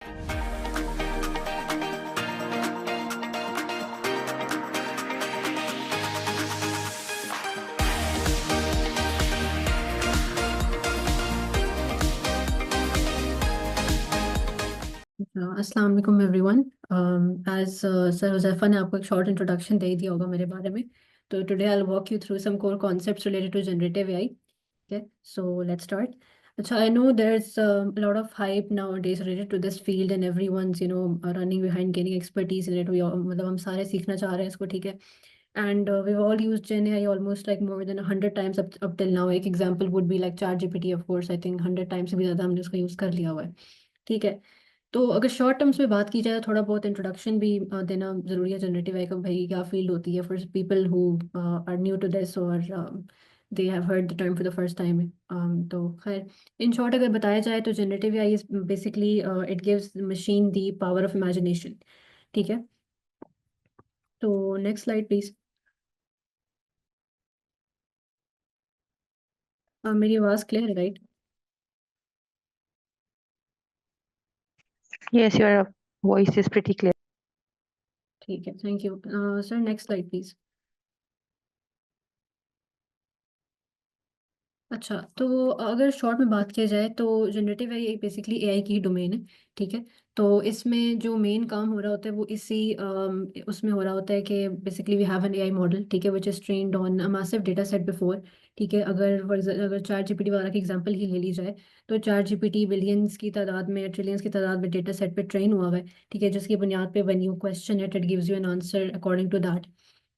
अस्सलाम वालेकुम everyone. As sir Huzaifa ने आपको एक शॉर्ट इंट्रोडक्शन दे दिया होगा मेरे बारे में, तो today I will walk you through some core concepts related to generative AI. Okay, so let's start. अच्छा, I know there is lot of hype nowadays related to this field and everyone's running behind gaining expertise related to, मतलब हम सारे सीखना चाह रहे हैं इसको, ठीक है। And we all use gen AI almost like more than 100 times up till now। एक example would be like ChatGPT, of course I think 100 times से भी ज़्यादा हमने उसका यूज़ कर लिया हुआ है, ठीक है। तो अगर शॉर्ट टर्म्स में बात की जाए, थोड़ा बहुत इंट्रोडक्शन भी देना ज़रूरी है जनरेटिव आई का, भाई क्या फील्ड होती है for people who are new to this, और they have heard the term for the first time. तो खैर, इन शॉर्ट अगर बताया जाए तो generative AI is basically it gives machine the power of imagination, ठीक है। तो नेक्स्ट स्लाइड प्लीज। मेरी आवाज़ क्लियर है, right? Yes, your voice is pretty clear. ठीक है, thank you sir. Next slide please. अच्छा, तो अगर शॉर्ट में बात किया जाए तो जनरेटिव एआई बेसिकली एआई की ही डोमेन है, ठीक है। तो इसमें जो मेन काम हो रहा होता है वो उसमें हो रहा होता है कि basically we have an AI model, ठीक है, which is trained on a massive data set before, ठीक है। अगर चैट जीपीटी वगैरह की एग्जांपल ही ले ली जाए, तो चैट जीपीटी बिलियंस की तादाद में, ट्रिलियंस की तादाद में डेटा सेट पे ट्रेन हुआ हुआ है, ठीक है, जिसकी बुनियाद पे when you question it, it gives you an answer according to that,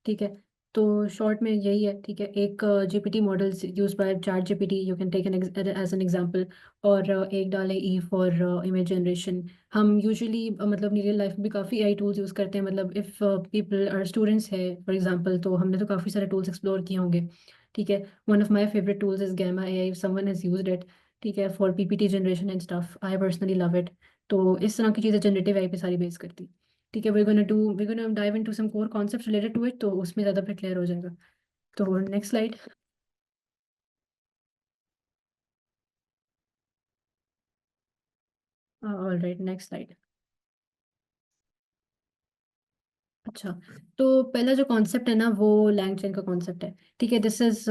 ठीक है। तो शॉर्ट में यही है, ठीक है। एक GPT model use by ChatGPT, you can take as an example. और एक DALL-E for image generation. हम यूजुअली मतलब रियल लाइफ में भी काफ़ी एआई टूल्स यूज़ करते हैं, मतलब इफ़ पीपल आर स्टूडेंट्स है फॉर एग्जांपल, तो हमने तो काफ़ी सारे टूल्स एक्सप्लोर किए होंगे, ठीक है। One of my favourite tools is Gamma AI, someone has used it, ठीक है, for PPT generation and stuff. I personally love it. तो इस तरह की चीज़ें जनरेटिव एआई पे सारी बेस करती, ठीक है। we're gonna dive into some core concepts related to it, तो उसमें ज़्यादा फिर क्लियर हो जाएगा। तो next slide. All right, next slide. अच्छा, तो पहला जो कॉन्सेप्ट है ना वो लैंगचेन का कॉन्सेप्ट है, ठीक है। This is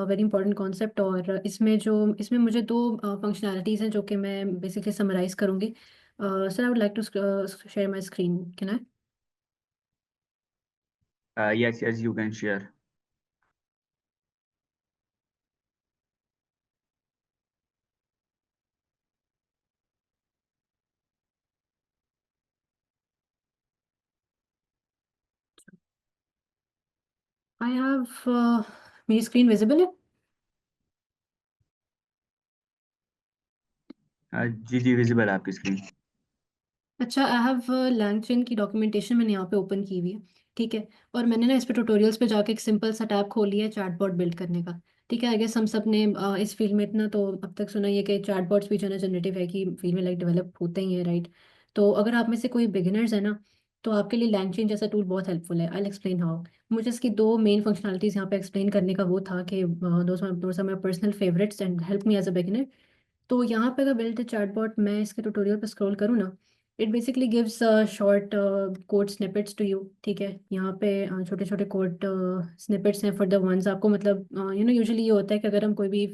very important concept, और इसमें मुझे दो फंक्शनैलिटीज़ हैं जो कि मैं बेसिकली समराइज करूँगी। Sir, I would like to share my screen, can I? Yes, you can share. I have मेरी स्क्रीन विजिबल है? जी जी, विजिबल है आपकी स्क्रीन। अच्छा, आई हैव लैंगचेन की डॉक्यूमेंटेशन मैंने यहाँ पे ओपन की हुई है, ठीक है। और मैंने ना इस पे ट्यूटोरियल्स पे जाके एक सिंपल सा टैब खोल लिया है चैटबॉट बिल्ड करने का, ठीक है। आई गेस हम सब ने इस फील्ड में इतना तो अब तक सुना ही है कि चैटबॉट्स भी जो है ना जनरेटिव है कि फील्ड में लाइक डेवलप होते ही हैं, राइट। तो अगर आप में से कोई बिगिनर्स है ना, तो आपके लिए लैंगचेन जैसा टूल बहुत हेल्पफुल है। I explain how. मुझे इसकी दो मेन फंक्शनलिटीज़ यहाँ पे एक्सप्लेन करने का वो था कि दोस्त are my personal favourites and help me as a beginner. तो यहाँ पे अगर बिल्ड चैटबॉट, मैं इसके ट्यूटोरियल पे स्क्रॉल करूँ ना, it basically gives short code snippets to you, ठीक है। यहाँ पे छोटे छोटे कोड स्निपेट्स हैं फॉर द वंस आपको, मतलब यूजुअली ये होता है कि अगर हम कोई भी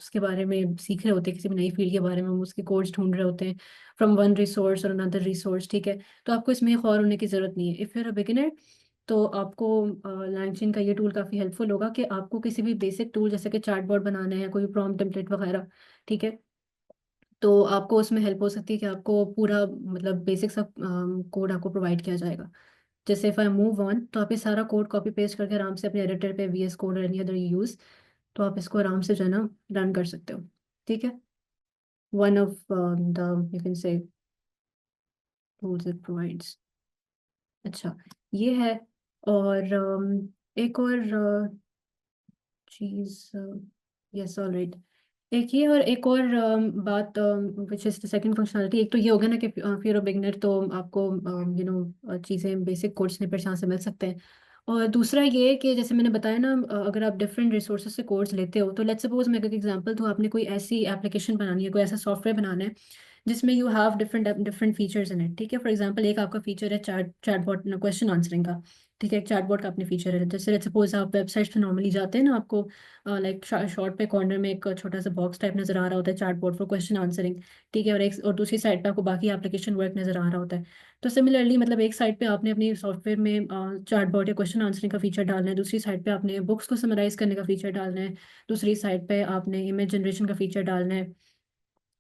उसके बारे में सीख रहे होते हैं, किसी भी नई फील्ड के बारे में, हम उसके कोड्स ढूंढ रहे होते हैं फ्रॉम वन रिसोर्स और अनदर रिसोर्स, ठीक है। तो आपको इसमें ख्वार होने की ज़रूरत नहीं है। इफ़ यूर अ बिगिनर, तो आपको लैंगचेन का ये टूल काफ़ी हेल्पफुल होगा कि आपको किसी भी बेसिक टूल जैसे कि चैटबॉट बनाना है, कोई प्रॉम्प्ट टेम्पलेट वगैरह, ठीक है, तो आपको उसमें हेल्प हो सकती है कि आपको पूरा मतलब बेसिक सा कोड आपको प्रोवाइड किया जाएगा। जैसे इफ आई मूव ऑन, तो आप ये सारा कोड कॉपी पेस्ट करके आराम से अपने एडिटर पे वीएस कोड और एनी अदर यूज, तो आप इसको आराम से जो है ना रन कर सकते हो, ठीक है। One of the you can से टूल्स इट प्रोवाइड्स। अच्छा, ये है। और एक और चीज़, यस, ऑल राइट। एक ये और एक और बात which is the second functionality. एक तो ये हो गया ना कि फिर बिगनर तो आपको चीज़ें बेसिक कोड स्निपेट्स यहाँ से मिल सकते हैं। और दूसरा ये कि जैसे मैंने बताया ना, अगर आप डिफरेंट रिसोर्सेज से कोड्स लेते हो, तो लेट्स सपोज मैं एक एग्जांपल, तो आपने कोई ऐसी एप्लीकेशन बनानी है, कोई ऐसा सॉफ्टवेयर बनाना है जिसमें you have different different features in it. ठीक है, फॉर एग्जांपल एक आपका फीचर है चैटबॉट क्वेश्चन आंसरिंग का। ठीक है, एक चैटबॉट का अपने फीचर है। जैसे लेट्स सपोज आप वेबसाइट्स पे नॉर्मली जाते हैं ना, आपको लाइक शॉर्ट पे कॉर्नर में एक छोटा सा बॉक्स टाइप नजर आ रहा होता है, चैटबॉट फॉर क्वेश्चन आंसरिंग। ठीक है, और दूसरी साइड पे आपको बाकी एप्लीकेशन वर्क नजर आ रहा होता है। तो सिमिलरली मतलब एक साइड पे आपने अपनी सॉफ्टवेयर में चैटबॉट या क्वेश्चन आंसरिंग का फीचर डालना है, दूसरी साइड पे आपने बुक्स को समराइज करने का फीचर डालना है, दूसरी साइड पे आपने इमेज जनरेशन का फीचर डालना है।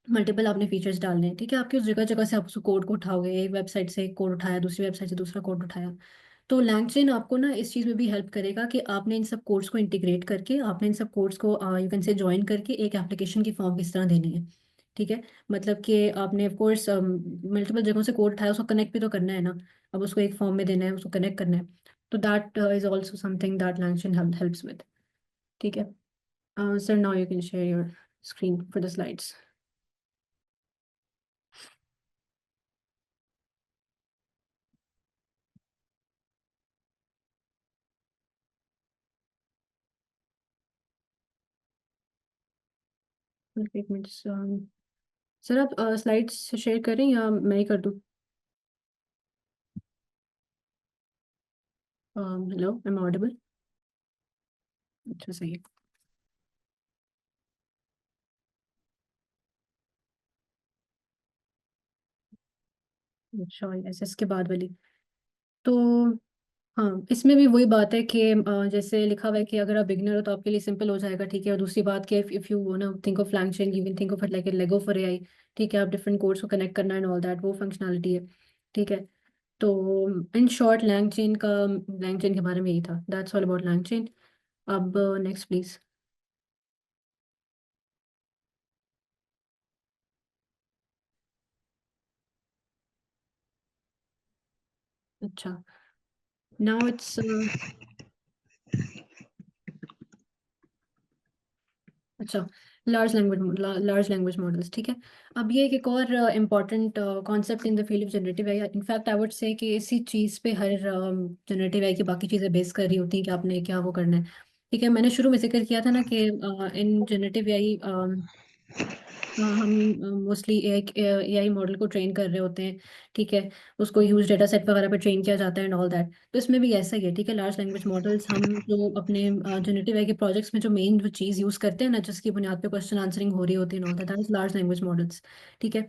मल्टीपल आपने फीचर्स डालने हैं। ठीक है, आपकी उस जगह जगह से आप उस कोड को उठाओगे, एक वेबसाइट से एक कोड उठाया, दूसरी वेबसाइट से दूसरा कोड उठाया। तो LangChain आपको ना इस चीज़ में भी हेल्प करेगा कि आपने इन सब कोड्स को इंटीग्रेट करके, आपने इन सब कोड्स को यू कैन से ज्वाइन करके एक एप्लीकेशन की फॉर्म किस तरह देनी है। ठीक है, मतलब कि आपने ऑफ कोर्स मल्टीपल जगहों से कोड उठाया, उसको कनेक्ट भी तो करना है ना। अब उसको एक फॉर्म में देना है, उसको कनेक्ट करना है। तो that is also something that LangChain helps with. ठीक है sir, now you can share your screen for the slides. एक मिनट सर, आप स्लाइड्स शेयर करें या मैं ही कर दूँ? Hello, am audible? अच्छा, सही है। अच्छा, एस के बाद वाली। तो हाँ, इसमें भी वही बात है कि जैसे लिखा हुआ है कि अगर आप बिगिनर हो तो आपके लिए सिंपल हो जाएगा। ठीक है, और दूसरी बात कि if you want to think of LangChain, you can think of it like a Lego for AI. ठीक है, आप डिफरेंट कोड्स को कनेक्ट करना एंड ऑल दैट, वो फंक्शनैलिटी है। ठीक है, तो इन शॉर्ट LangChain के बारे में यही था। That's all about LangChain। अब नेक्स्ट प्लीज। अच्छा, नाउ इट्स अच्छा, लार्ज लैंग्वेज मॉडल्स। ठीक है, अब ये एक और important concept in the field of generative AI. In fact I would say कि इसी चीज़ पे हर जनरेटिव एआई की बाकी चीज़ें बेस कर रही होती हैं कि आपने क्या वो करना है। ठीक है, मैंने शुरू में जिक्र किया था ना कि इन जनरेटिव एआई हम मोस्टली एआई मॉडल को ट्रेन कर रहे होते हैं। ठीक है, उसको ह्यूज डेटा सेट वगैरह पे ट्रेन किया जाता है एंड ऑल दैट। तो इसमें भी ऐसा ही है। ठीक है, लार्ज लैंग्वेज मॉडल्स हम जो अपने जनरेटिव एआई के प्रोजेक्ट्स में जो मेन जो चीज़ यूज़ करते हैं ना, जिसकी बुनियाद पे क्वेश्चन आंसरिंग हो रही होती है all that is large language models. ठीक है,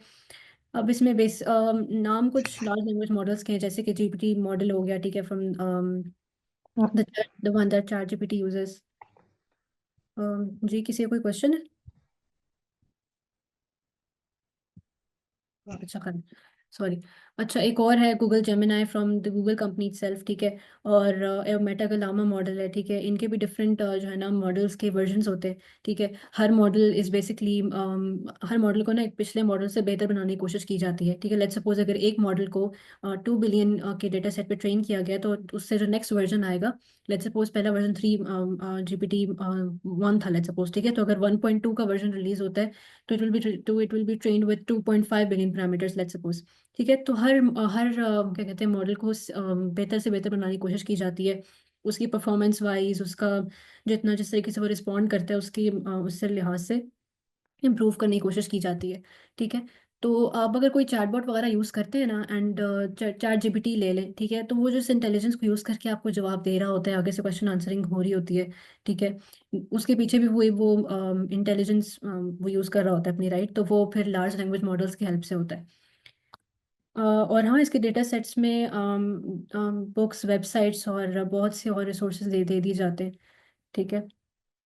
अब इसमें बेस नाम कुछ लार्ज लैंग्वेज मॉडल्स के हैं, जैसे कि जीपीटी मॉडल हो गया। ठीक है, from the one that ChatGPT uses. जी, किसी का कोई क्वेश्चन है? अच्छा कर, सॉरी। अच्छा, एक और है Google Gemini from the Google company self. ठीक है, और मेटा का लामा मॉडल है। ठीक है, इनके भी डिफरेंट जो है ना मॉडल्स के वर्जन्स होते हैं। ठीक है, हर मॉडल इज बेसिकली हर मॉडल को ना एक पिछले मॉडल से बेहतर बनाने की कोशिश की जाती है। ठीक है, लेट्स सपोज अगर एक मॉडल को 2 बिलियन के डेटा सेट पे ट्रेन किया गया, तो उससे जो नेक्स्ट वर्जन आएगा, लेट्स सपोज पहला वर्जन 3 जीपीटी 1 था लेट्स सपोज। ठीक है, तो अगर 1.2 का वर्जन रिलीज होता है, तो it will be trained with 2.5 billion parameters let's suppose. ठीक है, तो हर क्या कहते हैं मॉडल को बेहतर से बेहतर बनाने की कोशिश की जाती है। उसकी परफॉर्मेंस वाइज, उसका जितना जिस तरीके से वो रिस्पॉन्ड करता है, उसकी उससे लिहाज से इम्प्रूव करने की कोशिश की जाती है। ठीक है, तो आप अगर कोई चैटबॉट वगैरह यूज़ करते हैं ना, एंड चैट जीपीटी ले लें। ठीक है, तो वो जिस इंटेलिजेंस को यूज़ करके आपको जवाब दे रहा होता है, आगे से क्वेश्चन आंसरिंग हो रही होती है। ठीक है, उसके पीछे भी वो इंटेलिजेंस वो यूज़ कर रहा होता है अपनी, राइट। तो वो फिर लार्ज लैंग्वेज मॉडल्स की हेल्प से होता है। और हाँ, इसके डेटा सेट्स में बुक्स, वेबसाइट्स और बहुत से और रिसोर्सेज दे दे दिए जाते हैं। ठीक है,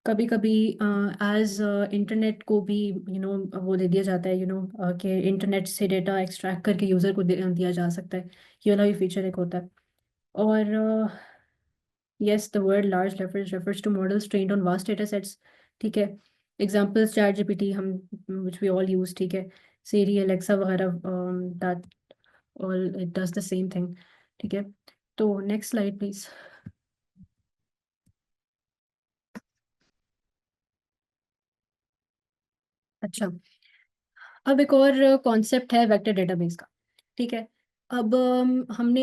कभी कभी एज इंटरनेट को भी वो दे दिया जाता है, कि इंटरनेट से डेटा एक्सट्रैक्ट करके यूज़र को दिया जा सकता है। ये वाला भी फीचर एक होता है। और yes, the word large refers to models trained on vast data sets. ठीक है, एग्जाम्पल्स चैट जीपीटी हम which we all use। ठीक है, Siri, Alexa वगैरह, that all it does the same thing। ठीक है, तो नेक्स्ट स्लाइड प्लीज। अच्छा, अब एक और कॉन्सेप्ट है वेक्टर डेटाबेस का। ठीक है, अब हमने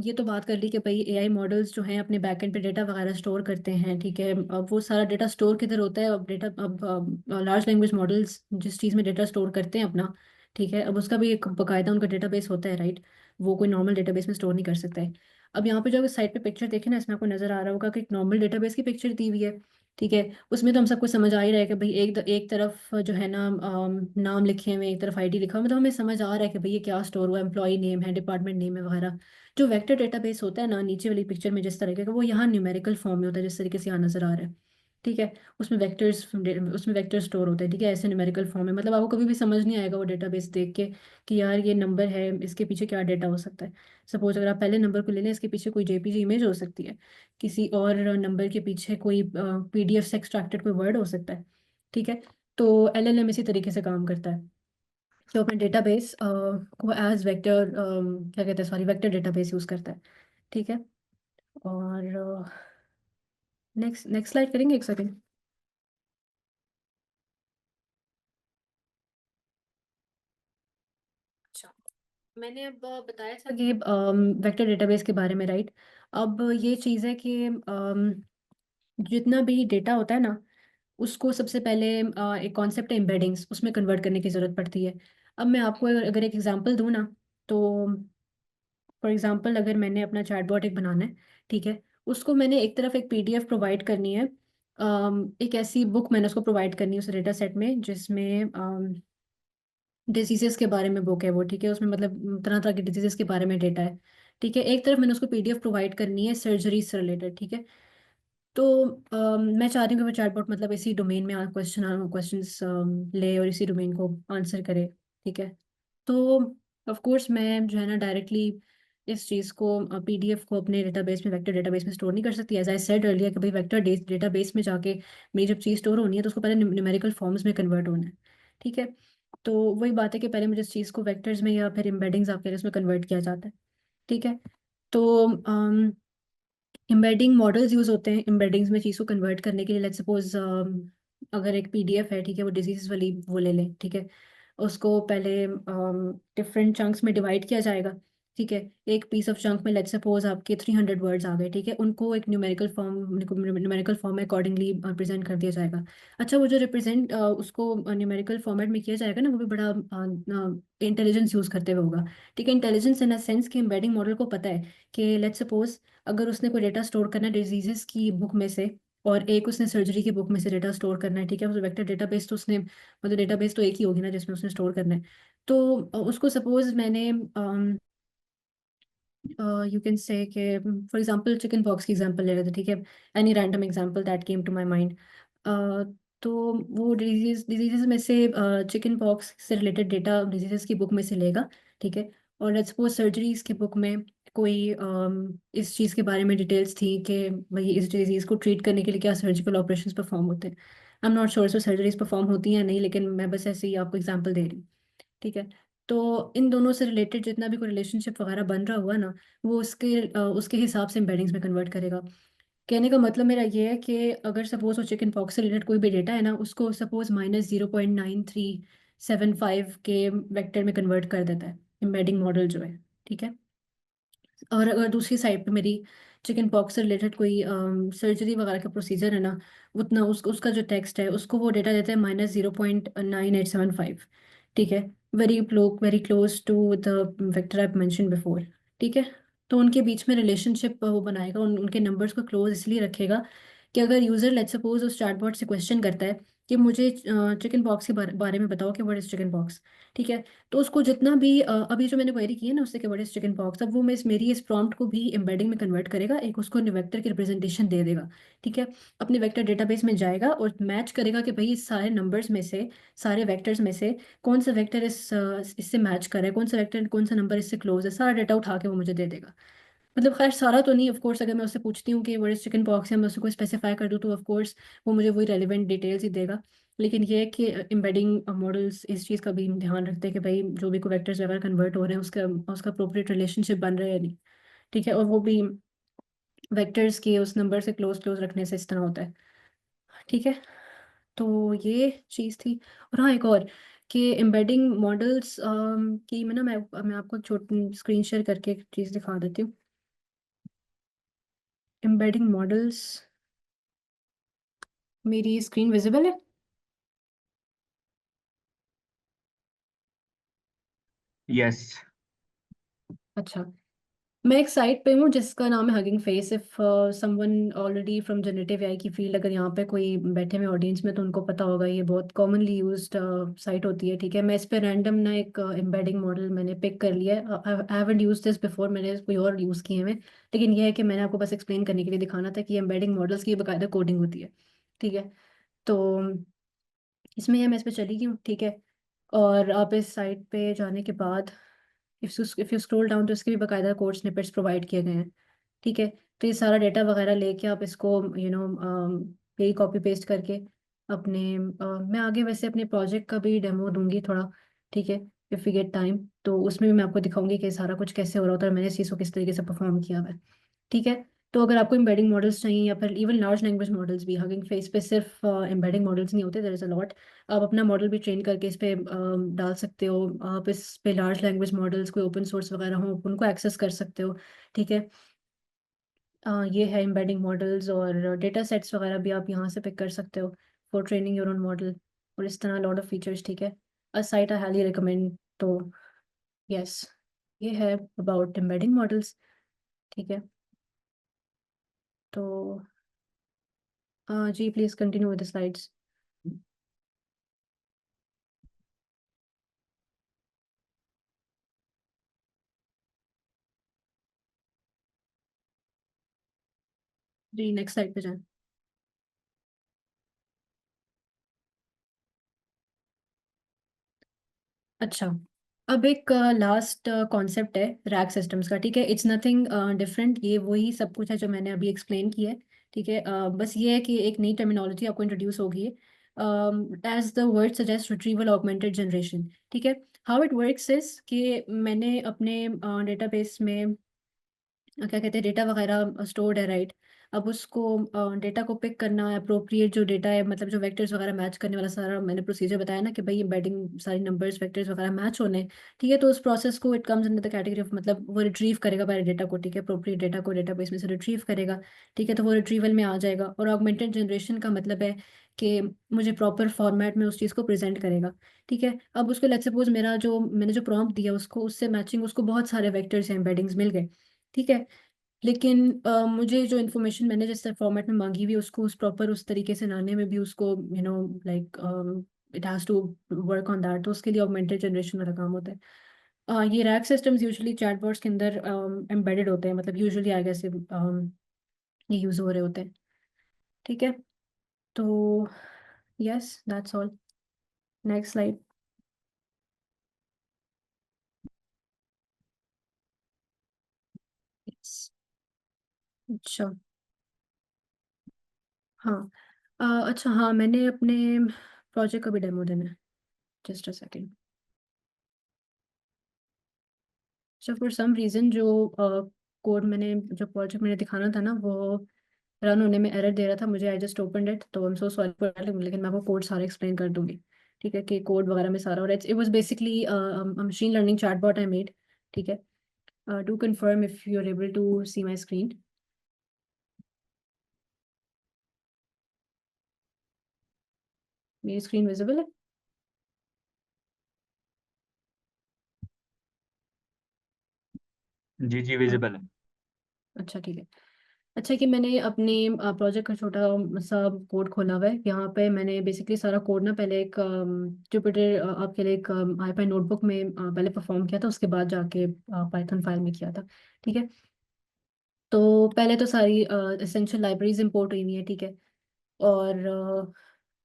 ये तो बात कर ली कि भाई एआई मॉडल्स जो हैं अपने बैकएंड पे डेटा वगैरह स्टोर करते हैं। ठीक है, अब वो सारा डेटा स्टोर किधर होता है? अब लार्ज लैंग्वेज मॉडल्स जिस चीज़ में डेटा स्टोर करते हैं अपना, ठीक है, अब उसका भी एक बकायदा उनका डेटाबेस होता है, राइट। वो कोई नॉर्मल डेटाबेस में स्टोर नहीं कर सकता है। अब यहाँ पे जो साइड पे पिक्चर देखे ना, इसमें आपको नजर आ रहा होगा कि एक नॉर्मल डेटाबेस की पिक्चर दी हुई है। ठीक है, उसमें तो हम सबको समझ आ ही रहा है कि भाई एक तरफ जो है ना नाम लिखे हुए हैं, एक तरफ आईडी लिखा हुआ है, मतलब हमें समझ आ रहा है कि भाई ये क्या स्टोर हुआ, एम्प्लॉय नेम है, डिपार्टमेंट नेम है वगैरह। जो वेक्टर डेटाबेस होता है ना, नीचे वाली पिक्चर में जिस तरीके का, वो यहाँ न्यूमेरिकल फॉर्म में होता है, जिस तरीके से यहाँ नजर आ रहा है। ठीक है, उसमें वेक्टर स्टोर होते हैं। ठीक है, ऐसे न्यूमेरिकल फॉर्म में, मतलब आपको कभी भी समझ नहीं आएगा वो डेटाबेस देख के कि यार ये नंबर है, इसके पीछे क्या डेटा हो सकता है। सपोज अगर आप पहले नंबर को ले लें, इसके पीछे कोई जेपीजी इमेज हो सकती है, किसी और नंबर के पीछे कोई पीडीएफ से एक्सट्रैक्टेड कोई वर्ड हो सकता है। ठीक है, तो एलएलएम इसी तरीके से काम करता है। तो अपने डेटाबेस को एज वेक्टर, क्या कहते हैं, सॉरी, वेक्टर डेटाबेस यूज करता है। ठीक है, और नेक्स्ट नेक्स्ट स्लाइड करेंगे, एक सेकेंड। अच्छा, मैंने अब बताया था कि वेक्टर डेटाबेस के बारे में, राइट। अब ये चीज़ है कि जितना भी डेटा होता है ना, उसको सबसे पहले एक कॉन्सेप्ट है एम्बेडिंग्स, उसमें कन्वर्ट करने की ज़रूरत पड़ती है। अब मैं आपको अगर एक एग्जांपल दूँ ना, तो फॉर एग्जांपल अगर मैंने अपना चैटबॉट एक बनाना है, ठीक है, उसको मैंने एक तरफ एक पीडीएफ प्रोवाइड करनी है। एक ऐसी बुक मैंने उसको प्रोवाइड करनी है उस डेटा सेट में, जिसमें डिजीजेस के बारे में बुक है वो। ठीक है, उसमें मतलब तरह तरह के डिजीजेस के बारे में डेटा है। ठीक है, एक तरफ मैंने उसको पीडीएफ प्रोवाइड करनी है सर्जरी से रिलेटेड। ठीक है, तो मैं चाह रही हूँ कि वो चैटबॉट मतलब इसी डोमेन में क्वेश्चंस ले और इसी डोमेन को आंसर करे। ठीक है, तो ऑफ कोर्स मैं जो है ना डायरेक्टली इस चीज़ को, पीडीएफ को अपने डेटाबेस में, वेक्टर डेटाबेस में स्टोर नहीं कर सकती। एज आई सेड अर्लियर कि भाई वेक्टर डेटाबेस में जाके मेरी जब चीज़ स्टोर होनी है तो उसको पहले न्यूमेरिकल फॉर्म्स में कन्वर्ट होना है। ठीक है, तो वही बात है कि पहले मुझे इस चीज़ को वेक्टर्स में या फिर एम्बेडिंग्स आप कह रहे हैं उसमें कन्वर्ट किया जाता है। ठीक है, तो एम्बेडिंग मॉडल्स यूज होते हैं एम्बेडिंग्स में चीज़ को कन्वर्ट करने के लिए। लेट्स सपोज अगर एक पीडीएफ है, ठीक है, वो डिजीज वाली वो ले लें। ठीक है, उसको पहले डिफरेंट चंक्स में डिवाइड किया जाएगा। ठीक है, एक पीस ऑफ चंक में लेट्स सपोज आपके 300 वर्ड्स आ गए। ठीक है, उनको एक न्यूमेरिकल फॉर्म में अकॉर्डिंगली प्रेजेंट कर दिया जाएगा। अच्छा, वो जो रिप्रेजेंट उसको न्यूमेरिकल फॉर्मेट में किया जाएगा ना, वो भी बड़ा इंटेलिजेंस यूज़ करते हुए होगा। ठीक है, इंटेलिजेंस इन अ सेंस कि एम्बेडिंग मॉडल को पता है कि लेट्स सपोज अगर उसने कोई डेटा स्टोर करना है डिजीजेस की बुक में से, और एक उसने सर्जरी की बुक में से डेटा स्टोर करना है। ठीक है, उस वेक्टर डेटाबेस तो उसने, मतलब डेटाबेस तो एक ही होगी ना जिसमें उसने स्टोर करना है। तो उसको सपोज मैंने यू कैन से कि फॉर एग्जांपल चिकन पॉक्स की एग्जांपल ले रहे थे। ठीक है, any random example that came to my mind. तो वो डिजीजेस में से चिकन पॉक्स से रिलेटेड डेटा डिजीजेस की बुक में से लेगा। ठीक है, और लेट्स सपोज सर्जरीज की बुक में कोई इस चीज़ के बारे में डिटेल्स थी कि भाई इस डिजीज़ को ट्रीट करने के लिए क्या सर्जिकल ऑपरेशंस परफॉर्म होते हैं। I am not sure so surgeries perform होती हैं या नहीं, लेकिन मैं बस ऐसे ही आपको एग्जांपल दे रही हूँ। ठीक है, तो इन दोनों से रिलेटेड जितना भी कोई रिलेशनशिप वगैरह बन रहा हुआ ना, वो उसके हिसाब से एम्बेडिंग्स में कन्वर्ट करेगा। कहने का मतलब मेरा ये है कि अगर सपोज वो चिकन पॉक्स से रिलेटेड कोई भी डेटा है ना, उसको सपोज -0.9375 के वेक्टर में कन्वर्ट कर देता है एम्बेडिंग मॉडल जो है। ठीक है, और अगर दूसरी साइड पे मेरी चिकन पॉक्स से रिलेटेड कोई सर्जरी वगैरह का प्रोसीजर है ना, उतना उसका जो टेक्स्ट है उसको वो डेटा देता है -0.9875। ठीक है, very close to the vector I mention before. ठीक है, तो उनके बीच में रिलेशनशिप वो बनाएगा, उनके नंबर्स को क्लोज इसलिए रखेगा कि अगर यूज़र लेट्स सपोज उस चैटबॉट से क्वेश्चन करता है कि मुझे चिकन पॉक्स के बारे में बताओ कि व्हाट इज चिकन पॉक्स। ठीक है, तो उसको जितना भी अभी जो मैंने क्वेरी की है ना उससे कि व्हाट इज चिकन पॉक्स, अब वो मेरी इस प्रॉम्प्ट को भी एम्बेडिंग में कन्वर्ट करेगा, एक उसको वेक्टर की रिप्रेजेंटेशन दे देगा। ठीक है, अपने वेक्टर डेटाबेस में जाएगा और मैच करेगा कि भाई इस सारे नंबर्स में से, सारे वेक्टर्स में से कौन सा वेक्टर इससे मैच कर रहा है, कौन सा वेक्टर, कौन सा नंबर इससे क्लोज है, सारा डेटा उठा के वो मुझे दे देगा। मतलब खैर सारा तो नहीं, ऑफ कोर्स अगर मैं उससे पूछती हूँ कि व्हाट इज चिकन पॉक्स है, मैं उसको स्पेसिफाई कर दूँ तो ऑफ कोर्स वो मुझे वही रेलिवेंट डिटेल्स ही देगा। लेकिन ये है कि एम्बेडिंग मॉडल्स इस चीज़ का भी ध्यान रखते हैं कि भाई जो भी कोई वेक्टर्स वगैरह कन्वर्ट हो रहे हैं उसका उसका अप्रोप्रिएट रिलेशनशिप बन रहा है या नहीं। ठीक है, और वो भी वेक्टर्स के उस नंबर से क्लोज क्लोज रखने से इस तरह होता है। ठीक है, तो ये चीज़ थी। और हाँ, एक और कि एम्बेडिंग मॉडल्स की मैं आपको एक छोटी स्क्रीन शेयर करके एक चीज़ दिखा देती हूँ। एम्बेडिंग मॉडल्स, मेरी स्क्रीन विजिबल है? यस। अच्छा, मैं एक साइट पे हूँ जिसका नाम है hugging face. If someone already from generative AI की फील्ड, अगर यहाँ पे कोई बैठे हुए ऑडियंस में, तो उनको पता होगा, ये बहुत कॉमनली यूज्ड साइट होती है। ठीक है, मैं इस पे रैंडम ना एक एम्बेडिंग मॉडल मैंने पिक कर लिया है। I haven't used this before, मैंने कोई और यूज़ किए हैं, लेकिन ये है कि मैंने आपको बस एक्सप्लेन करने के लिए दिखाना था कि एम्बेडिंग मॉडल्स की बाकायदा कोडिंग होती है। ठीक है, तो इसमें ये मैं इस पे चली गई हूँ। ठीक है, और आप इस साइट पे जाने के बाद इफ़ यू स्क्रॉल डाउन, तो इसके भी बाकायदा कोड स्निपेट्स प्रोवाइड किए गए हैं। ठीक है, तो ये सारा डेटा वगैरह लेके आप इसको यही कॉपी पेस्ट करके अपने मैं आगे वैसे अपने प्रोजेक्ट का भी डेमो दूंगी थोड़ा। ठीक है, इफ़ यू गेट टाइम तो उसमें भी मैं आपको दिखाऊंगी कि सारा कुछ कैसे हो रहा होता है और मैंने इस चीज़ को किस तरीके से परफॉर्म किया हुआ है। ठीक है, तो अगर आपको एम्बेडिंग मॉडल्स चाहिए या फिर इवन लार्ज लैंग्वेज मॉडल्स भी, हगिंग फेस पे सिर्फ एम्बेडिंग मॉडल्स नहीं होते, देयर इज़ अ लॉट। आप अपना मॉडल भी ट्रेन करके इस पे डाल सकते हो। आप इस पे लार्ज लैंग्वेज मॉडल्स कोई ओपन सोर्स वगैरह हो उनको एक्सेस कर सकते हो। ठीक है, ये है एम्बेडिंग मॉडल्स, और डेटा सेट्स वगैरह भी आप यहाँ से पिक कर सकते हो for training your own model, और इस तरह लॉट ऑफ फीचर्स। ठीक है, a site I highly recommend. तो यस, ये है अबाउट एम्बेडिंग मॉडल्स। ठीक है, तो जी please continue with the slides. जी नेक्स्ट स्लाइड पे जाएं। अच्छा, अब एक लास्ट कॉन्सेप्ट है रैक सिस्टम्स का। ठीक है, इट्स नथिंग डिफरेंट, ये वही सब कुछ है जो मैंने अभी एक्सप्लेन किया है। ठीक है, बस ये है कि एक नई टर्मिनोलॉजी आपको इंट्रोड्यूस होगी, as the word suggest, retrieval augmented generation. ठीक है, हाउ इट वर्क्स इज कि मैंने अपने डेटाबेस में क्या कहते हैं, डेटा वगैरह स्टोर्ड है, राइट। अब उसको डेटा को पिक करना है, अप्रोप्रिएट जो डेटा है, मतलब जो वेक्टर्स वगैरह मैच करने वाला सारा मैंने प्रोसीजर बताया ना कि भाई एम्बेडिंग सारी नंबर्स वेक्टर्स वगैरह मैच होने हैं। ठीक है, तो उस प्रोसेस को it comes in the category of, मतलब वो रिट्रीव करेगा पहले डेटा को। ठीक है, अप्रोप्रिएट डेटा को डेटाबेस में से रिट्रीव करेगा। ठीक है, तो वो रिट्रीवल में आ जाएगा। और ऑगमेंटेड जनरेशन का मतलब है कि मुझे प्रॉपर फॉर्मेट में उस चीज़ को प्रेजेंट करेगा। ठीक है, अब उसको लेट्स सपोज मेरा जो मैंने जो प्रॉम्प्ट दिया उसको, उससे मैचिंग उसको बहुत सारे वेक्टर्स या एम्बेडिंग्स मिल गए। ठीक है, लेकिन मुझे जो इन्फॉर्मेशन मैंने जिस फॉर्मेट में मांगी हुई उसको उस प्रॉपर उस तरीके से लाने में भी उसको like it has to work on that, तो उसके लिए ऑगमेंटेड जनरेशन वाला काम होता है। ये रैक सिस्टम्स यूजुअली चैटबॉट्स के अंदर एम्बेडेड होते हैं, मतलब यूजुअली आगे से ये यूज़ हो रहे होते हैं। ठीक है, तो yes that's all. Next slide. अच्छा, हाँ, अच्छा हाँ, मैंने अपने प्रोजेक्ट का भी डेमो देना है, just a second. So for some reason जो कोड मैंने जो प्रोजेक्ट मैंने दिखाना था ना, वो रन होने में एरर दे रहा था मुझे। आई जस्ट ओपन इट, तो I am so sorry for that, लेकिन मैं आपको कोड सारा एक्सप्लेन कर दूंगी। ठीक है, कि कोड वगैरह में सारा, और it was basically machine learning chatbot I made. ठीक है, do confirm if you are able to see my screen. मेरी स्क्रीन विजिबल है? जी जी हाँ, विजिबल है। अच्छा ठीक है। अच्छा, कि मैंने अपने प्रोजेक्ट का छोटा सा कोड खोला हुआ है। यहाँ पे मैंने बेसिकली सारा कोड ना पहले एक जुपिटर आपके लिए एक आईपाई नोटबुक में पहले परफॉर्म किया था, उसके बाद जाके पाइथन फाइल में किया था। ठीक है, तो पहले तो सारी एसेंशियल लाइब्रेरीज इंपोर्ट हुई हुई है। ठीक है, और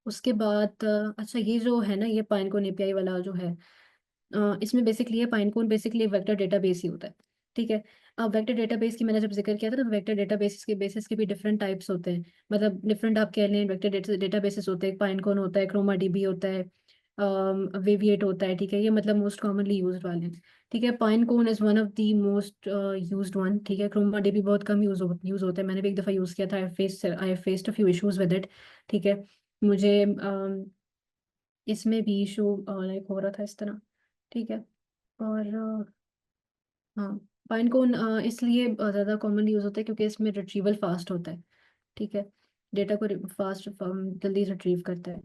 उसके बाद अच्छा, ये जो है ना, ये पाइनकोन एपीआई वाला जो है, इसमें बेसिकली ये पाइनकोन बेसिकली वेक्टर डेटाबेस ही होता है। ठीक है, अब वेक्टर डेटाबेस की मैंने जब जिक्र किया था ना, तो वेक्टर डेटाबेस के बेसिस के भी डिफरेंट टाइप्स होते हैं, मतलब डिफरेंट आप कह लें वेक्टर डेटाबेसेस होते हैं। पाइनकोन होता है, क्रोमा डीबी होता है, वेविएट होता है। ठीक है, ये मतलब मोस्ट कॉमनली यूज्ड वाले हैं। ठीक है, Pinecone is one of the most used one. ठीक है, क्रोमा डीबी बहुत कम यूज होता है, मैंने भी एक दफ़ा यूज़ किया था। I faced a few issues with it. ठीक है, मुझे इसमें भी इशू लाइक हो रहा था इस तरह। ठीक है, और हाँ, पाइनकोन इसलिए ज़्यादा कॉमनली यूज़ होता है क्योंकि इसमें रिट्रीवल फास्ट होता है। ठीक है, डेटा को फास्ट जल्दी रिट्रीव करता है।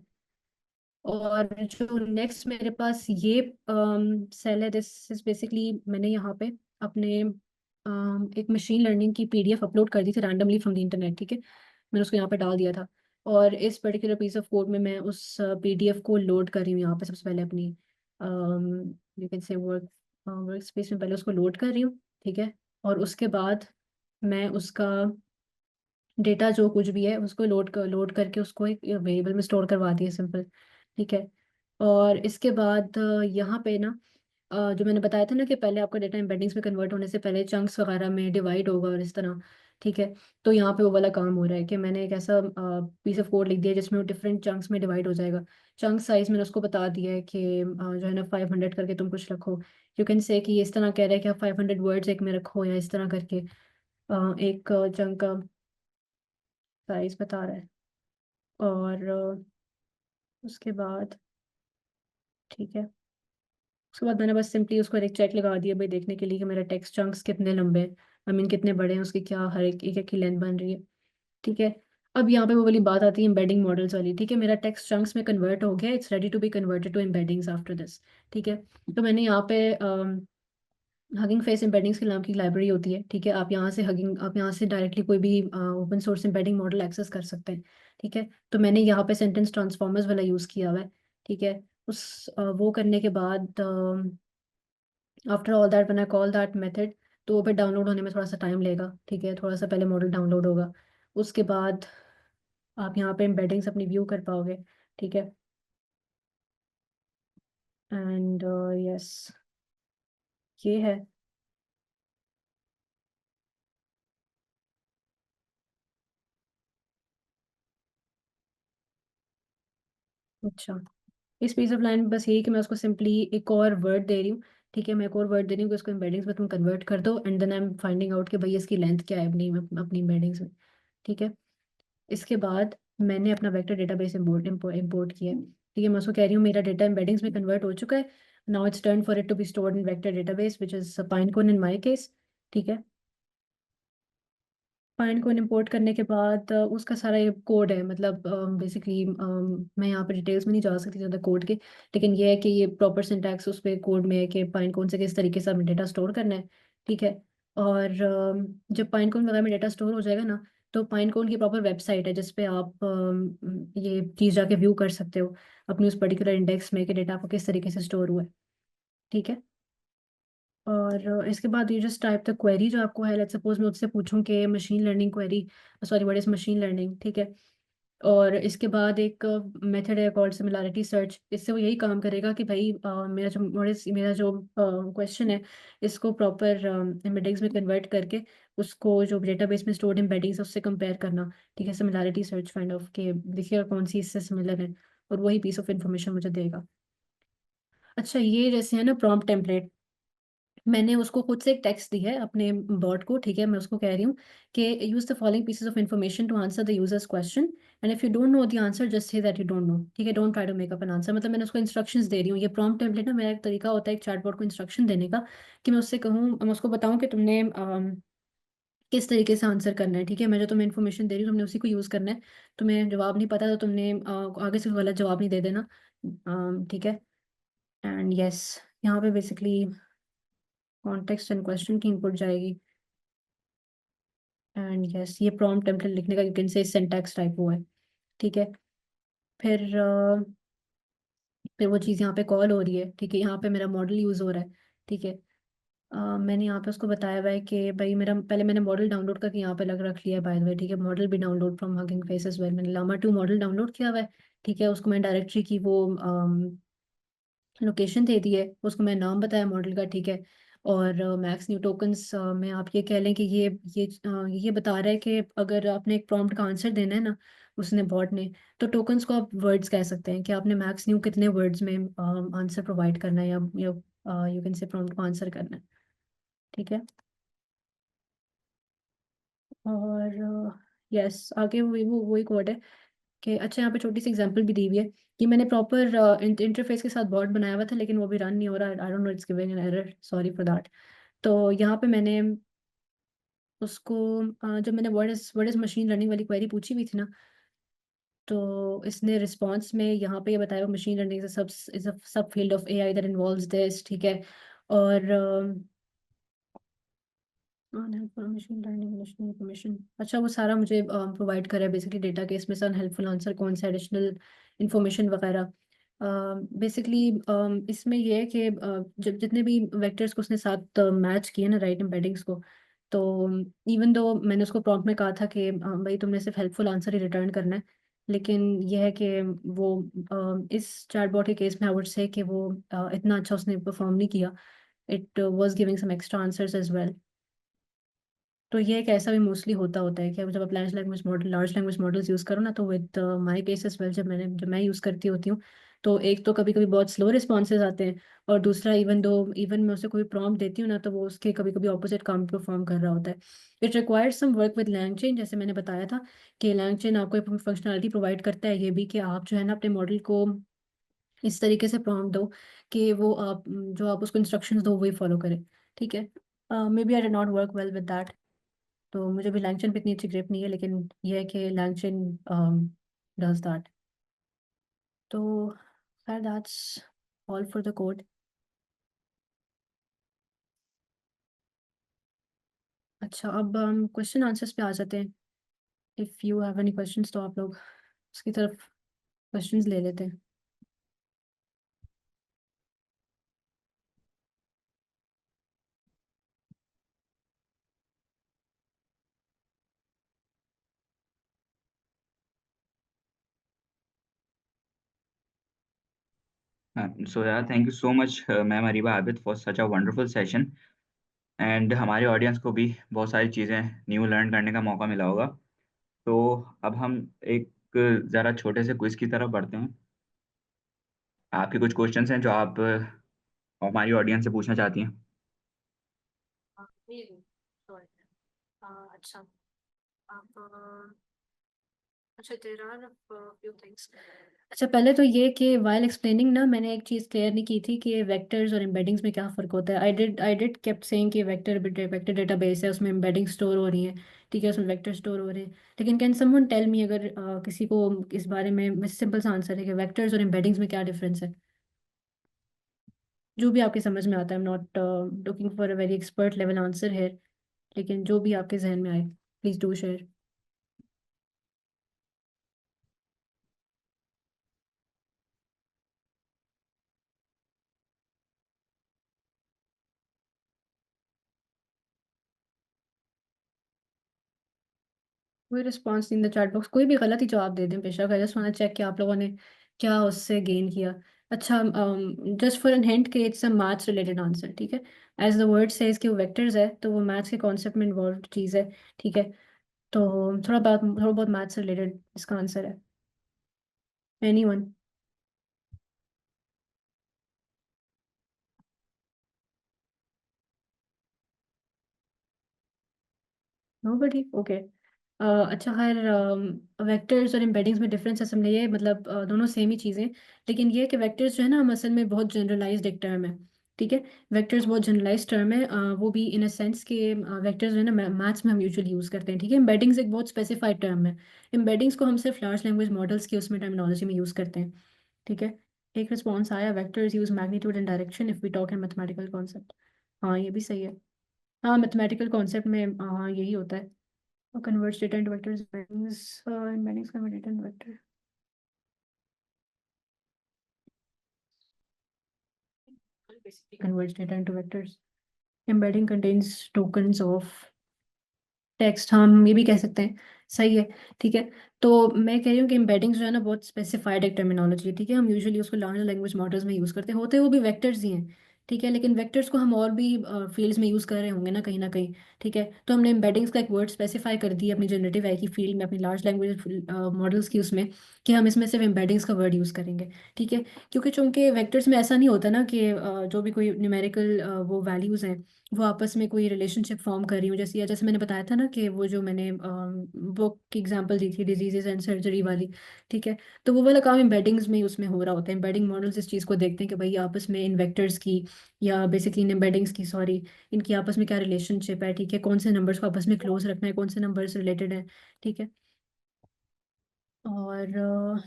और जो नेक्स्ट मेरे पास ये सेल है, दिस इज बेसिकली मैंने यहाँ पे अपने एक मशीन लर्निंग की पीडीएफ अपलोड कर दी थी रैंडमली फ्रॉम द इंटरनेट, ठीक है। मैंने उसको यहाँ पे डाल दिया था, और इस पर्टिकुलर पीस ऑफ कोड में मैं उस पीडीएफ को लोड कर रही हूँ यहाँ पे सबसे पहले अपनी यू कैन से वर्क स्पेस में पहले उसको लोड कर रही हूँ, ठीक है। और उसके बाद मैं उसका डेटा जो कुछ भी है उसको लोड करके उसको एक वेरिएबल में स्टोर करवा दिया, सिंपल, ठीक है। और इसके बाद यहाँ पे ना जो मैंने बताया था ना कि पहले आपका डेटा एम्बेडिंग्स में कन्वर्ट होने से पहले चंक्स वगैरह में डिवाइड होगा और इस तरह, ठीक है। तो यहाँ पे वो वाला काम हो रहा है कि मैंने एक ऐसा पीस ऑफ कोड लिख दिया जिसमें वो डिफरेंट चंक्स में डिवाइड हो जाएगा। चंक साइज मैंने उसको बता दिया है कि जो है ना 500 करके तुम कुछ रखो। यू कैन से कि ये इस तरह कह रहा है कि आप 500 वर्ड्स एक में रखो, या इस तरह करके एक चंक का साइज बता रहा है। और उसके बाद, ठीक है, उसके बाद मैंने बस सिंपली उसको एक चेक लगा दिया भाई देखने के लिए कि मेरा टेक्स्ट चंक्स कितने लंबे हैं, आई मीन कितने बड़े हैं, उसकी क्या हर एक की लेंथ बन रही है, ठीक है। अब यहाँ पे वो वाली बात आती है एम्बेडिंग मॉडल्स वाली, ठीक है। मेरा टेक्स्ट चंक्स में कन्वर्ट हो गया, it's ready to be converted to embeddings after this, ठीक है। तो मैंने यहाँ पे हगिंग फेस एम्बेडिंग्स के नाम की लाइब्रेरी होती है, ठीक है। आप यहाँ से डायरेक्टली कोई भी open source embedding model access कर सकते हैं, ठीक है। तो मैंने यहाँ पे सेंटेंस ट्रांसफॉर्मर्स वाला यूज़ किया हुआ है, ठीक है। वो करने के बाद after all that when I call that method, तो वो फिर डाउनलोड होने में थोड़ा सा टाइम लेगा, ठीक है। थोड़ा सा पहले मॉडल डाउनलोड होगा, उसके बाद आप यहाँ पे एम्बेडिंग्स अपनी व्यू कर पाओगे, ठीक है। एंड यस, ये है। अच्छा, इस पीस ऑफ लाइन बस यही कि मैं उसको सिंपली एक और वर्ड दे रही हूँ, ठीक है। मैं एक और वर्ड दे रही हूँ कि उसको एम्बेडिंग्स में तुम कन्वर्ट कर दो, and then I am finding out कि भाई इसकी लेंथ क्या है अपनी अपनी एम्बेडिंग्स में, ठीक है। इसके बाद मैंने अपना वेक्टर डेटाबेस इंपोर्ट किया है, ठीक है। मैं उसको कह रही हूँ मेरा डेटा एम्बेडिंग्स में कन्वर्ट हो चुका है, now it's turn for it to be stored in vector database which is Pinecone in my case, ठीक है। फाइंड को इंपोर्ट करने के बाद उसका सारा ये कोड है, मतलब बेसिकली मैं यहाँ पे डिटेल्स में नहीं जा सकती ज़्यादा कोड के, लेकिन ये है कि ये प्रॉपर सिंटैक्स उस पे कोड में है कि पाइन कौन से किस तरीके से हमें डेटा स्टोर करना है, ठीक है। और जब पाइन कौन वगैरह में डेटा स्टोर हो जाएगा ना, तो पाइन कौन की प्रॉपर वेबसाइट है जिसपे आप ये चीज़ जाके व्यू कर सकते हो अपनी उस पर्टिकुलर इंडेक्स में कि डेटा आपको किस तरीके से स्टोर हुआ है, ठीक है। और इसके बाद you just type the query जो आपको है, लेट्स सपोज मैं उससे पूछूं कि machine learning query, sorry what is machine learning, ठीक है। और इसके बाद एक मेथड है कॉल्ड सिमिलैरिटी सर्च, इससे वो यही काम करेगा कि भाई मेरा जो क्वेश्चन है इसको प्रॉपर एम्बेडिंग्स में कन्वर्ट करके उसको जो डेटाबेस में स्टोर्ड एम्बेडिंग्स है उससे कंपेयर करना, ठीक है। सिमिलैरिटी सर्च काइंड ऑफ के देखिएगा कौन सी इससे सिमिलर है, और वही पीस ऑफ इंफॉर्मेशन मुझे देगा। अच्छा, ये जैसे है ना प्रॉम्प्ट टेम्पलेट, मैंने उसको खुद से एक टेक्स्ट दी है अपने बॉट को, ठीक है। मैं उसको कह रही हूँ कि use the following pieces of information to answer the user's question, and if you don't know the answer just say that you don't know, ठीक है। Don't try to make up an answer, मतलब मैंने उसको instructions दे रही हूँ। ये prompt template ना मेरा एक तरीका होता है एक चैटबॉट को इंस्ट्रक्शन देने का, कि मैं उससे कहूँ, मैं उसको बताऊँ कि तुमने किस तरीके से आंसर करना है, ठीक है। मैं जो तुम्हें इन्फॉर्मेशन दे रही हूँ तुमने उसी को यूज़ करना है। तुम्हें जवाब नहीं पता तो तुमने आगे से गलत जवाब नहीं दे देना, ठीक है। एंड यस, यहाँ पे बेसिकली कॉन्टेक्स्ट एंड क्वेश्चन की इनपुट जाएगी, एंड यस ये प्रॉम्प्ट टेम्पलेट लिखने का यू कैन से सिंटैक्स टाइप वो है, ठीक है। फिर फिर वो चीज़ यहाँ पे कॉल हो रही है, ठीक है। यहाँ पे मेरा मॉडल यूज़ हो रहा है, ठीक है। मैंने यहाँ पे उसको बताया हुआ है कि भाई मेरा पहले मैंने मॉडल डाउनलोड करके यहाँ पे लग रख लिया है बाय द वे, ठीक है। मॉडल भी download from Hugging Face as well, मैंने लामा 2 मॉडल डाउनलोड किया हुआ है, ठीक है। उसको मैं डायरेक्टरी की वो लोकेशन दे दी है, उसको मैं नाम बताया मॉडल का, ठीक है। और मैक्स न्यू टोकन्स में आप ये कह लें कि ये बता रहा है कि अगर आपने एक प्रॉम्प्ट का आंसर देना है ना उसने बॉट ने, तो टोकन्स को आप वर्ड्स कह सकते हैं कि आपने मैक्स न्यू कितने वर्ड्स में आंसर प्रोवाइड करना है, या यू कैन से प्रॉम्प्ट को आंसर करना है, ठीक है। और यस आगे वो वही कोड है कि अच्छा, यहाँ पे छोटी सी एग्जांपल भी दी हुई है कि मैंने प्रॉपर इंटरफेस के साथ बॉट बनाया हुआ था, लेकिन वो भी रन नहीं हो रहा, आई don't no it's giving an error, sorry for that. तो यहाँ पे मैंने उसको जब मैंने व्हाट इज मशीन लर्निंग वाली क्वेरी पूछी हुई थी ना, तो इसने रिस्पॉन्स में यहाँ पे ये बताया मशीन लर्निंग इज अ सब field of AI that involves this, ठीक है। और मशीन लर्निंग मशीन इंफॉर्मेशन, अच्छा वो सारा मुझे प्रोवाइड करा है बेसिकली डेटा के इसमें से अनहेल्पफुल आंसर कौन सा एडिशनल इंफॉर्मेशन वगैरह। बेसिकली इसमें ये है कि जब जितने भी वेक्टर्स को उसने साथ मैच किए ना राइट एम्बेडिंग्स को, तो इवन दो मैंने उसको प्रॉम्प्ट में कहा था कि भाई तुमने सिर्फ हेल्पफुल आंसर ही रिटर्न करना है, लेकिन यह है कि वो इस चैटबॉट के केस में आई वुड से कि वो इतना अच्छा उसने परफॉर्म नहीं किया। It was giving some extra answers as well. तो ये एक ऐसा भी मोस्टली होता है कि जब आप लार्ज लैंग्वेज मॉडल्स यूज़ करो ना, तो with my case as well जब मैं यूज़ करती होती हूँ, तो एक तो कभी कभी बहुत स्लो रिस्पॉन्सेज आते हैं, और दूसरा इवन मैं उसे कोई प्रॉम्प्ट देती हूँ ना, तो वो उसके कभी कभी ऑपोजिट काम परफॉर्म कर रहा होता है। It requires some work with LangChain, जैसे मैंने बताया था कि लैंगचेन आपको एक फंक्शनलिटी प्रोवाइड करता है, ये भी कि आप जो है ना अपने मॉडल को इस तरीके से प्रॉम्प्ट दो कि वो आप जो आप उसको इंस्ट्रक्शंस दो वही फॉलो करे, ठीक है। Maybe I did not work well with that. तो मुझे भी लैंगचन पे इतनी अच्छी ग्रिप नहीं है, लेकिन यह है कि लैंगचन डज दैट। तो खैर that's all for the code. अच्छा, अब हम क्वेश्चन आंसर्स पे आ जाते हैं। If you have any questions तो आप लोग उसकी तरफ क्वेश्चंस ले लेते हैं। सो यार thank you so much ma'am Areeba Abid for such a wonderful session. And हमारे ऑडियंस को भी बहुत सारी चीज़ें न्यू लर्न करने का मौका मिला होगा। तो अब हम एक ज़रा छोटे से क्विज की तरफ बढ़ते हैं। आपके कुछ क्वेश्चंस हैं जो आप हमारी ऑडियंस से पूछना चाहती हैं? अच्छा, आप अच्छा देयर आर फ्यू थिंग्स। अच्छा, पहले तो ये कि वाइल एक्सप्लेनिंग ना मैंने एक चीज़ क्लियर नहीं की थी कि वेक्टर्स और एम्बेडिंग्स में क्या फ़र्क होता है। आई डिड केप्ट सेइंग कि वेक्टर डेटाबेस है, उसमें एम्बेडिंग स्टोर हो रही है, ठीक है, उसमें वेक्टर स्टोर हो रहे हैं। लेकिन कैन समवन टेल मी, अगर किसी को इस बारे में सिंपल सा आंसर है कि वेक्टर्स और एम्बेडिंग्स में क्या डिफरेंस है, जो भी आपके समझ में आता है। I am not looking for a very expert level answer है, लेकिन जो भी आपके जहन में आए प्लीज़ डू शेयर। कोई रिस्पॉन्स नहीं इन द चैट बॉक्स, कोई भी गलत ही जवाब दे दें बेशक। आई जस्ट वांट चेक कि आप लोगों ने क्या उससे गेन किया। अच्छा, जस्ट फॉर एन हिंट कि it's a maths related answer, ठीक है। एज द वर्ड सेज कि वो वेक्टर्स है, तो वो मैथ्स के कॉन्सेप्ट में इन्वॉल्व चीज़ है, ठीक है। तो थोड़ा बहुत मैथ्स रिलेटेड इसका आंसर है। एनीवन? नोबडी? ओके। अच्छा, खैर वेक्टर्स और एम्बेडिंग्स में डिफरेंस है समझे, ये मतलब दोनों सेम ही चीज़ें। लेकिन ये है कि वेक्टर्स जो है ना हम असल में बहुत जनरलाइज्ड एक टर्म है, ठीक है। वेक्टर्स बहुत जनरलाइज्ड टर्म है, वो भी इन अ सेंस कि वेक्टर्स जो है ना मैथ्स में हम यूजुअली यूज़ करते हैं, ठीक है। एम्बेडिंग्स एक बहुत स्पेसिफाइड टर्म है। एम्बेडिंग्स को हम सिर्फ लार्ज लैंग्वेज मॉडल्स की उसमें टर्मिनोलॉजी में यूज़ करते हैं, ठीक है। एक रिस्पॉन्स आया, vectors use magnitude and direction if we talk in mathematical concept. हाँ, ये भी सही है। हाँ, मैथमेटिकल कॉन्सेप्ट में हाँ यही होता है। Converts data into vectors, embeddings convert data into vector. Basically converts data into vectors. Embedding contains tokens of text, हम ये भी कह सकते हैं। सही है, ठीक है। तो मैं कह रही हूँ कि एम्बेडिंग्स जो है ना बहुत स्पेसिफाइड एक टर्मिनोलॉजी है, ठीक है। हम यूजुअली उसको लार्ज लैंग्वेज मॉडल्स में यूज़ करते हैं, होते वो भी वेक्टर्स ही हैं, ठीक है। लेकिन वेक्टर्स को हम और भी फील्ड्स में यूज़ कर रहे होंगे ना कहीं, ठीक है। तो हमने एम्बेडिंग्स का एक वर्ड स्पेसिफाई कर दिया अपनी जनरेटिव आई की फील्ड में, अपनी लार्ज लैंग्वेज मॉडल्स की उसमें, कि हम इसमें सिर्फ एम्बेडिंग्स का वर्ड यूज़ करेंगे, ठीक है। क्योंकि चूंकि वेक्टर्स में ऐसा नहीं होता ना कि जो भी कोई न्यूमेरिकल वो वैल्यूज़ हैं वो आपस में कोई रिलेशनशिप फॉर्म कर रही हूँ, जैसे जैसे मैंने बताया था ना कि वो जो मैंने बुक की एग्जांपल दी थी डिजीजेज एंड सर्जरी वाली, ठीक है। तो वो वाला काम एम्बेडिंग्स में ही उसमें हो रहा होता है। एम्बेडिंग मॉडल्स इस चीज़ को देखते हैं कि भाई आपस में इन वेक्टर्स की, या बेसिकली इन एम्बेडिंग्स की, सॉरी, इनकी आपस में क्या रिलेशनशिप है, ठीक है। कौन से नंबर्स को आपस में क्लोज रखना है, कौन से नंबर्स रिलेटेड है, ठीक है। और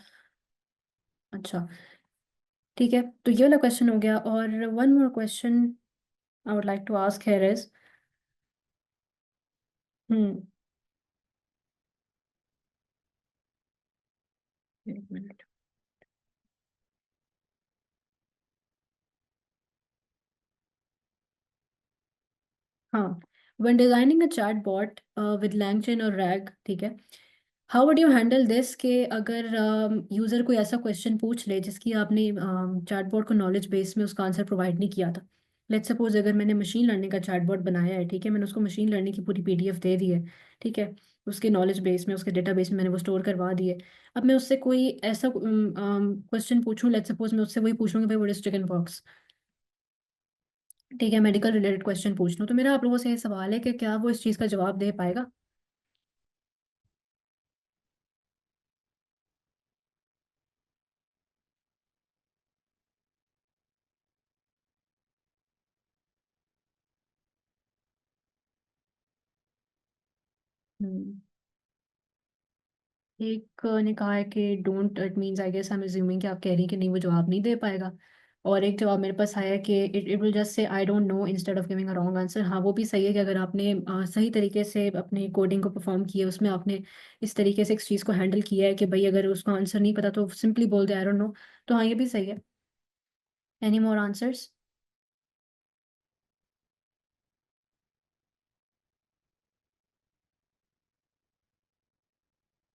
अच्छा, ठीक है, तो ये वाला क्वेश्चन हो गया। और one more question I would like to ask here is, hmm एक मिनट। हाँ, when designing a chatbot with LangChain और RAG, ठीक है, how would you handle this कि अगर यूज़र कोई ऐसा क्वेश्चन पूछ ले जिसकी आपने चैटबॉट को नॉलेज बेस में उसका आंसर प्रोवाइड नहीं किया था। लेट्स सपोज अगर मैंने मशीन लर्निंग का चैटबॉट बनाया है, ठीक है, मैंने उसको मशीन लर्निंग की पूरी पीडीएफ दे दी है, ठीक है, उसके नॉलेज बेस में, उसके डेटाबेस में मैंने वो स्टोर करवा दी है। अब मैं उससे कोई ऐसा क्वेश्चन पूछूं, लेट्स सपोज मैं उससे वही पूछूंगी, भाई व्हाट इज चिकन पॉक्स, ठीक है, मेडिकल रिलेटेड क्वेश्चन पूछ लूं, तो मेरा आप लोगों से ये सवाल है कि क्या वो इस चीज़ का जवाब दे पाएगा? हम्म एक ने कहा है कि don't, it means I guess I am assuming कि आप कह रही हैं कि नहीं वो जवाब नहीं दे पाएगा। और एक जवाब मेरे पास आया है कि it it will just say I don't know instead of giving a wrong answer. हाँ, वो भी सही है कि अगर आपने सही तरीके से अपनी कोडिंग को परफॉर्म किया, उसमें आपने इस तरीके से इस चीज़ को हैंडल किया है कि भाई अगर उसको आंसर नहीं पता तो सिंपली बोल दे आई डोंट नो। तो हाँ, ये भी सही है। Any more answers?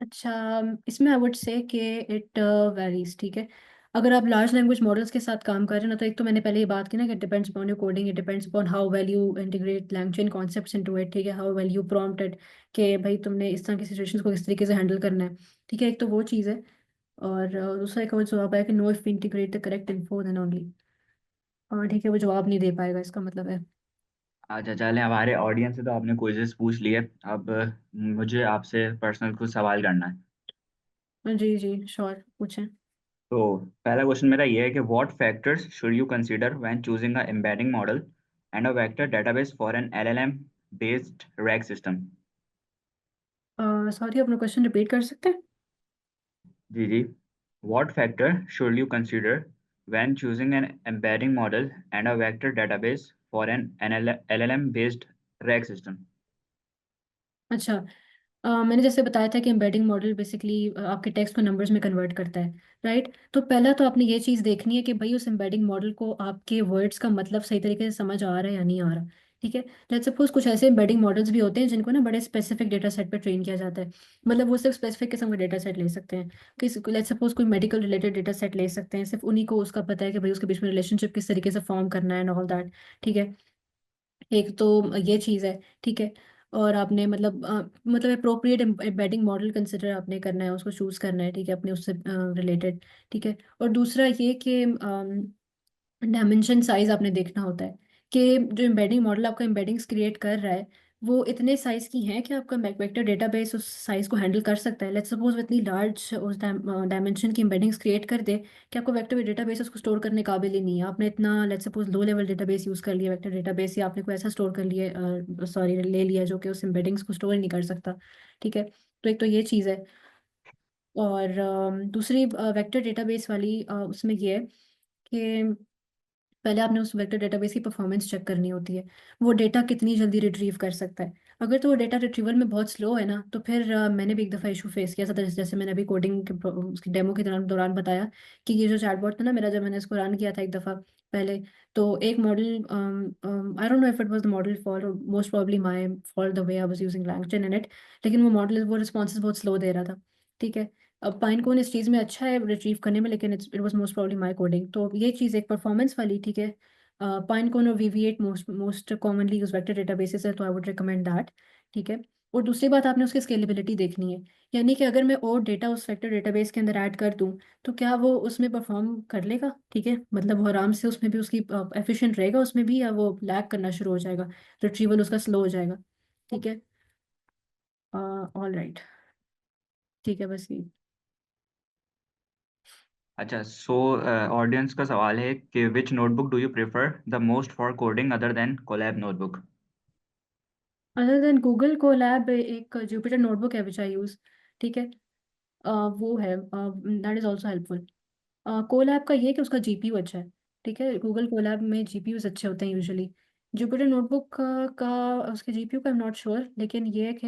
अच्छा, इसमें आई वुड से कि इट वेरीज, ठीक है। अगर आप लार्ज लैंग्वेज मॉडल्स के साथ काम कर रहे हैं ना, तो एक तो मैंने पहले ही बात की ना कि depends upon your coding, it depends upon how well you integrate language concepts into it, ठीक है, हाउ वेल यू प्रॉम्प्टेड कि भाई तुमने इस तरह की सिचुएशंस को किस तरीके से हैंडल करना है, ठीक है, एक तो वो चीज़ है। और दूसरा एक और जवाब है कि no if integrate the correct info then only, और ठीक है, वो जवाब नहीं दे पाएगा, इसका मतलब है। अच्छा चलें, हमारे ऑडियंस से तो आपने क्विज़ेस पूछ लिए। अब मुझे आपसे पर्सनल कुछ सवाल करना है। जी जी, श्योर, पूछें। तो पहला क्वेश्चन मेरा ये है कि what factors should you consider when choosing a embedding model and a vector database for an LLM based RAG system. Sorry, अपना क्वेश्चन रिपीट कर सकते हैं? जी जी। What factor should you consider when choosing an embedding model and a vector database for an LLM based RAG system. अच्छा, मैंने जैसे बताया था कि एम्बेडिंग मॉडल बेसिकली आपके टेक्स्ट को नंबर्स में कन्वर्ट करता है, राइट। तो पहला तो आपने ये चीज़ देखनी है कि भाई उस एम्बेडिंग मॉडल को आपके वर्ड्स का मतलब सही तरीके से समझ आ रहा है या नहीं आ रहा, ठीक है। लेट्स सपोज कुछ ऐसे एम्बेडिंग मॉडल्स भी होते हैं जिनको ना बड़े स्पेसिफिक डेटा सेट पर ट्रेन किया जाता है। मतलब वो सिर्फ स्पेसिफिक किस्म का डेटा सेट ले सकते हैं, किस, लेट्स सपोज कोई मेडिकल रिलेटेड डेटा सेट ले सकते हैं, सिर्फ उन्हीं को उसका पता है कि भाई उसके बीच में रिलेशनशिप किस तरीके से फॉर्म करना है एंड ऑल दैट, ठीक है। एक तो ये चीज़ है, ठीक है। और आपने मतलब अप्रोप्रिएट एम्बेडिंग मॉडल कंसिडर आपने करना है, उसको चूज़ करना है, ठीक है, अपने उससे रिलेटेड, ठीक है। और दूसरा ये कि डायमेंशन साइज आपने देखना होता है कि जो एम्बेडिंग मॉडल आपका एम्बेडिंग्स क्रिएट कर रहा है वो इतने साइज की हैं कि आपका वेक्टर डेटाबेस उस साइज को हैंडल कर सकता है। लेट्स सपोज वो इतनी लार्ज उस डायमेंशन की एम्बेडिंग्स क्रिएट कर दे कि आपको वेक्टर डेटाबेस उसको स्टोर करने काबिल ही नहीं है। आपने इतना let's suppose low level database use कर लिया वेक्टर डेटाबेस, या आपने कोई ऐसा स्टोर कर लिया, सॉरी, ले लिया जो कि उस एम्बेडिंग्स को स्टोर ही नहीं कर सकता, ठीक है। तो एक तो ये चीज़ है। और दूसरी वेक्टर डेटाबेस वाली उसमें ये है कि पहले आपने उस वेक्टर डेटाबेस की परफॉर्मेंस चेक करनी होती है, वो डेटा कितनी जल्दी रिट्रीव कर सकता है। अगर तो वो डेटा रिट्रीवल में बहुत स्लो है ना, तो फिर मैंने भी एक दफ़ा इशू फेस किया था, जैसे मैंने अभी कोडिंग के उसकी डेमो के दौरान बताया कि ये जो चैटबॉट था ना मेरा, जब मैंने इसको रन किया था एक दफ़ा पहले, तो एक model, I don't know if it was the model fault और most probably my fault the way I was using LangChain in it, लेकिन वो मॉडल वो रिस्पॉन्सेज बहुत स्लो दे रहा था, ठीक है। अब पाइनकोन इस चीज़ में अच्छा है रिट्रीव करने में, लेकिन it was most probably my coding. तो ये चीज़ एक परफॉर्मेंस वाली, ठीक है। पाइनकोन और VV8 most commonly use vector databases है, तो आई वुड रिकमेंड दैट, ठीक है। और दूसरी बात आपने उसकी स्केलेबिलिटी देखनी है, यानी कि अगर मैं और डेटा उस वेक्टर डेटाबेस के अंदर ऐड कर दूं तो क्या वो उसमें परफॉर्म कर लेगा, ठीक है, मतलब वो आराम से उसमें भी उसकी एफिशिएंट रहेगा उसमें भी, या वो लैग करना शुरू हो जाएगा, रिट्रीवल उसका स्लो हो जाएगा, ठीक है। ऑल राइट, ठीक है, बस ये। अच्छा, सो ऑडियंस का सवाल है कि which notebook do you prefer the most for coding other than Colab notebook. Other than Google Colab एक जुपिटर नोटबुक है विच आई यूज़, ठीक है। वो है, that is also helpful. Colab का ये है कि उसका जीपीयू अच्छा है। ठीक है, गूगल कोलैब में जीपीयूज अच्छे होते हैं यूजुअली। जुपिटर नोटबुक का उसके जीपीयू का आई एम नॉट श्योर, लेकिन ये है कि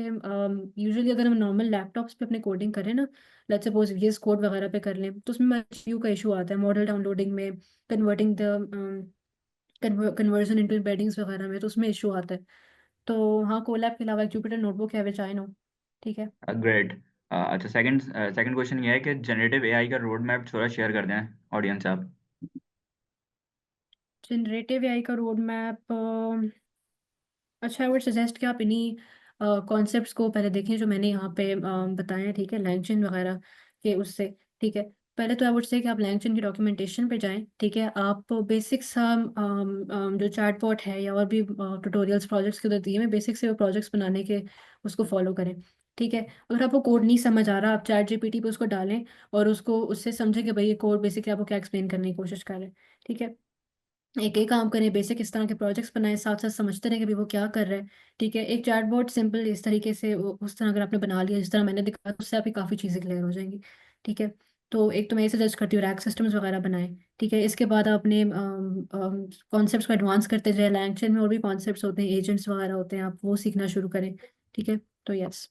यूजुअली अगर हम नॉर्मल लैपटॉप्स पे अपने कोडिंग करें ना, लेट्स सपोज VS कोड वगैरह पे कर लें, तो उसमें जीपीयू का इशू आता है मॉडल डाउनलोडिंग में, converting the conversion into embeddings वगैरह में, तो उसमें इशू आता है। तो हाँ, कोलैब के अलावा एक जुपिटर नोटबुक है विच आई नो। ठीक है। ग्रेट। अच्छा, सेकंड सेकंड क्वेश्चन ये है कि जनरेटिव एआई का रोड मैप थोड़ा शेयर कर दें ऑडियंस से आप। जनरेटिव एआई का रोड मैप, अच्छा, आई वुड सजेस्ट कि आप इन्हीं कॉन्सेप्ट्स को पहले देखें जो मैंने यहाँ पे बताए हैं। ठीक है, लैंगचेन वगैरह के उससे। ठीक है, पहले तो आई वुड से कि आप लैंगचेन की डॉक्यूमेंटेशन पे जाएं। ठीक है, आप बेसिक्स जो चैटबॉट है या और भी ट्यूटोरियल्स प्रोजेक्ट्स के उधर दिए हैं, बेसिक से वो प्रोजेक्ट्स बनाने के उसको फॉलो करें। ठीक है, अगर आपको कोड नहीं समझ आ रहा, आप चैट जीपीटी पे उसको डालें और उसको उससे समझें कि भाई ये कोड बेसिकली आपको क्या एक्सप्लेन करने की कोशिश कर रहे हैं। ठीक है, एक एक काम करें, बेसिक इस तरह के प्रोजेक्ट्स बनाएं, साथ साथ समझते रहें कि भाई वो क्या कर रहा है। ठीक है, एक चैटबॉट सिंपल इस तरीके से उस तरह अगर आपने बना लिया जिस तरह मैंने दिखाया, तो उससे आपकी काफ़ी चीज़ें क्लियर हो जाएंगी। ठीक है, तो एक तो मैं ये सजेस्ट करती हूँ रैक सिस्टम्स वगैरह बनाएं। ठीक है, इसके बाद आप अपने कॉन्सेप्ट्स को एडवांस करते जाए, लैंग्वेज में और भी कॉन्सेप्ट्स होते हैं, एजेंट्स वगैरह होते हैं, आप वो सीखना शुरू करें। ठीक है, तो यस।